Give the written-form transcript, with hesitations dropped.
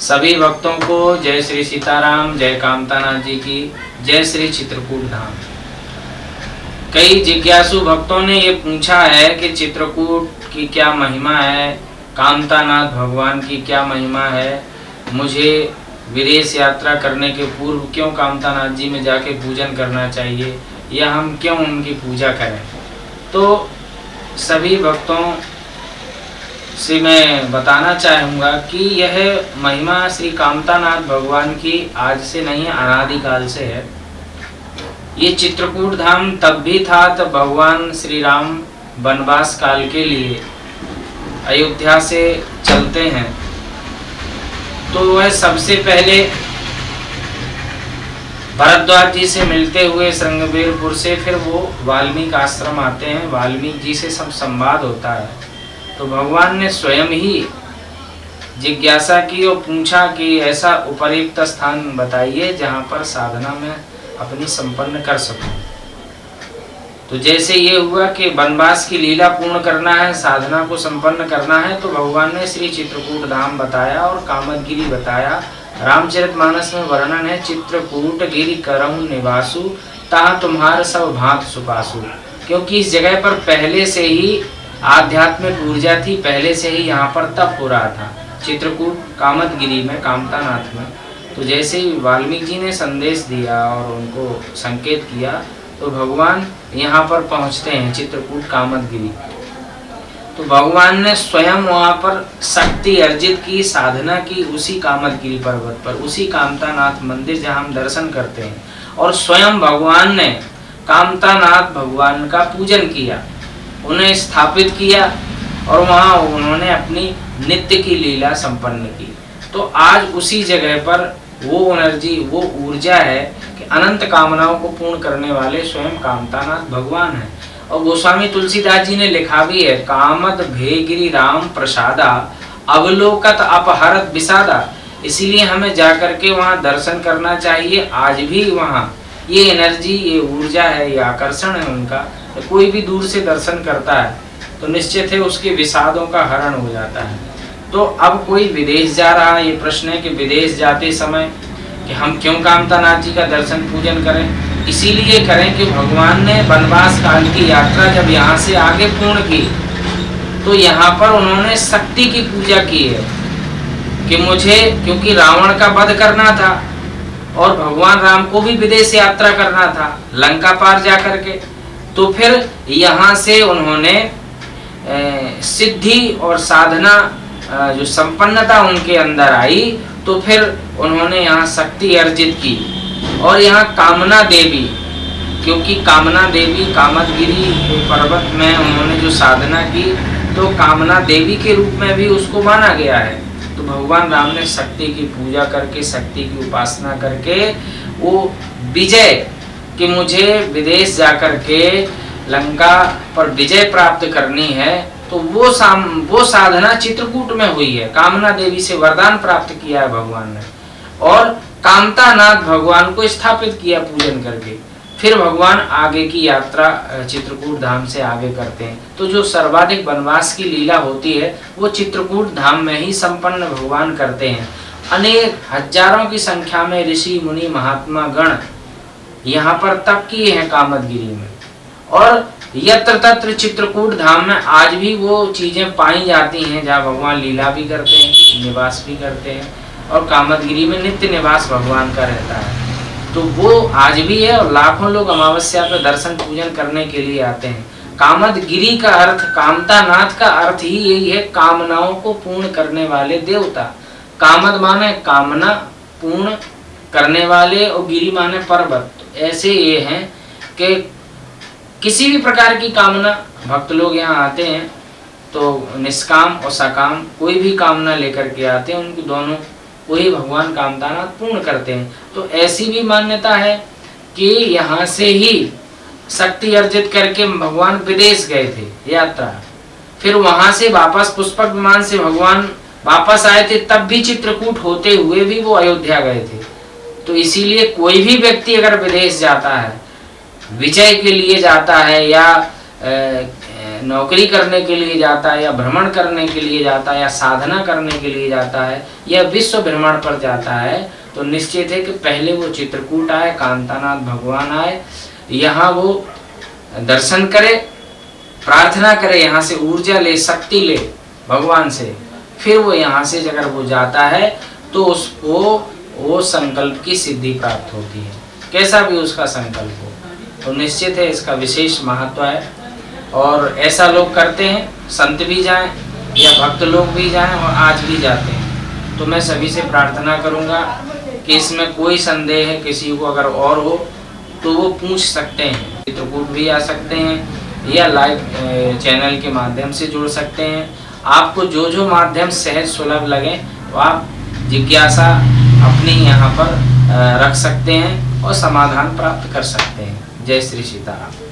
सभी भक्तों को जय श्री सीताराम, जय कामतानाथ जी की, जय श्री चित्रकूट धाम। कई जिज्ञासु भक्तों ने ये पूछा है कि चित्रकूट की क्या महिमा है, कामतानाथ भगवान की क्या महिमा है, मुझे विदेश यात्रा करने के पूर्व क्यों कामतानाथ जी में जाके पूजन करना चाहिए या हम क्यों उनकी पूजा करें। तो सभी भक्तों से मैं बताना चाहूँगा कि यह महिमा श्री कामतानाथ भगवान की आज से नहीं, अनादिकाल से है। ये चित्रकूट धाम तब भी था तब भगवान श्री राम वनवास काल के लिए अयोध्या से चलते हैं, तो वह सबसे पहले भरद्वाज जी से मिलते हुए श्रृंगबेरपुर से फिर वो वाल्मीकि आश्रम आते हैं, वाल्मीकि जी से सब संवाद होता है। तो भगवान ने स्वयं ही जिज्ञासा की और पूछा कि ऐसा उपयुक्त स्थान बताइए जहाँ पर साधना में अपनी संपन्न कर सकूं। तो जैसे ये हुआ कि वनवास की लीला पूर्ण करना है, साधना को संपन्न करना है, तो भगवान ने श्री चित्रकूट धाम बताया और कामदगिरी बताया। रामचरितमानस में वर्णन है, चित्रकूट गिरि करहु निवासु, तहाँ तुम्हार सब भांत सुपासु। क्योंकि इस जगह पर पहले से ही आध्यात्मिक ऊर्जा थी, पहले से ही यहाँ पर तप हो रहा था, चित्रकूट कामदगिरी में, कामतानाथ में। तो जैसे ही वाल्मीकि जी ने संदेश दिया और उनको संकेत किया, तो भगवान यहाँ पर पहुँचते हैं चित्रकूट कामदगिरी। तो भगवान ने स्वयं वहाँ पर शक्ति अर्जित की, साधना की, उसी कामदगिरी पर्वत पर, उसी कामतानाथ मंदिर जहाँ हम दर्शन करते हैं। और स्वयं भगवान ने कामतानाथ भगवान का पूजन किया, उन्हें स्थापित किया और वहाँ उन्होंने अपनी नित्य की लीला संपन्न की। तो आज उसी जगह पर वो एनर्जी, वो ऊर्जा है कि अनंत कामनाओं को पूर्ण करने वाले स्वयं कामतानाथ भगवान हैं। और गोस्वामी तुलसीदास जी ने लिखा भी है, कामद भेगिरि राम प्रसादा, अवलोकत अपहरत विषादा। इसीलिए हमें जाकर के वहाँ दर्शन करना चाहिए। आज भी वहाँ ये एनर्जी, ये ऊर्जा है, ये आकर्षण है उनका। तो कोई भी दूर से दर्शन करता है तो निश्चित है उसके विषादों का हरण हो जाता है। तो अब कोई विदेश जा रहा है, ये प्रश्न है कि विदेश जाते समय कि हम क्यों कामतानाथ जी का दर्शन पूजन करें। इसीलिए करें कि भगवान ने वनवास काल की यात्रा जब यहाँ से आगे पूर्ण की, तो यहाँ पर उन्होंने शक्ति की पूजा की है कि मुझे, क्योंकि रावण का वध करना था और भगवान राम को भी विदेश यात्रा करना था, लंका पार जा करके। तो फिर यहाँ से उन्होंने सिद्धि और साधना जो संपन्नता उनके अंदर आई, तो फिर उन्होंने यहाँ शक्ति अर्जित की। और यहाँ कामना देवी, क्योंकि कामना देवी कामदगिरी पर्वत में उन्होंने जो साधना की, तो कामना देवी के रूप में भी उसको माना गया है। तो भगवान राम ने शक्ति की पूजा करके, शक्ति की उपासना करके वो विजय, कि मुझे विदेश जाकर के लंका पर विजय प्राप्त करनी है, तो वो साधना चित्रकूट में हुई है। कामना देवी से वरदान प्राप्त किया है भगवान ने और कामतानाथ भगवान को स्थापित किया पूजन करके। फिर भगवान आगे की यात्रा चित्रकूट धाम से आगे करते हैं। तो जो सर्वाधिक वनवास की लीला होती है वो चित्रकूट धाम में ही संपन्न भगवान करते हैं। अनेक हजारों की संख्या में ऋषि मुनि महात्मा गण यहाँ पर तप किए हैं कामदगिरी में। और यत्र तत्र चित्रकूट धाम में आज भी वो चीजें पाई जाती हैं जहाँ भगवान लीला भी करते हैं, निवास भी करते हैं, और कामदगिरी में नित्य निवास भगवान का रहता है। तो वो आज भी है और लाखों लोग अमावस्या पे दर्शन पूजन करने के लिए आते हैं। कामदगिरी का अर्थ, कामतानाथ का अर्थ ही यही है, कामनाओं को पूर्ण करने वाले देवता। कामद माने कामना पूर्ण करने वाले और गिरी माने पर्वत। ऐसे ये हैं कि किसी भी प्रकार की कामना, भक्त लोग यहाँ आते हैं तो निष्काम और सकाम कोई भी कामना लेकर के आते हैं, उनकी दोनों वही भगवान कामतानाथ पूर्ण करते हैं। तो ऐसी भी मान्यता है कि यहाँ से ही शक्ति अर्जित करके भगवान विदेश गए थे यात्रा, फिर वहां से वापस पुष्पक विमान से भगवान वापस आए थे, तब भी चित्रकूट होते हुए भी वो अयोध्या गए थे। तो इसीलिए कोई भी व्यक्ति अगर विदेश जाता है, विजय के लिए जाता है या नौकरी करने के लिए जाता है या भ्रमण करने के लिए जाता है या साधना करने के लिए जाता है या विश्व भ्रमण पर जाता है, तो निश्चित है कि पहले वो चित्रकूट आए, कांतानाथ भगवान आए, यहाँ वो दर्शन करे, प्रार्थना करे, यहाँ से ऊर्जा ले, शक्ति ले भगवान से, फिर वो यहाँ से अगर वो जाता है तो उसको वो संकल्प की सिद्धि प्राप्त होती है, कैसा भी उसका संकल्प हो। तो निश्चित है इसका विशेष महत्व है और ऐसा लोग करते हैं, संत भी जाएं या भक्त लोग भी जाएं और आज भी जाते हैं। तो मैं सभी से प्रार्थना करूंगा कि इसमें कोई संदेह है किसी को अगर और हो तो वो पूछ सकते हैं, चित्रकूट भी आ सकते हैं या लाइव चैनल के माध्यम से जुड़ सकते हैं। आपको जो जो माध्यम सहज सुलभ लगे तो आप जिज्ञासा अपनी यहाँ पर रख सकते हैं और समाधान प्राप्त कर सकते हैं। जय श्री सीताराम।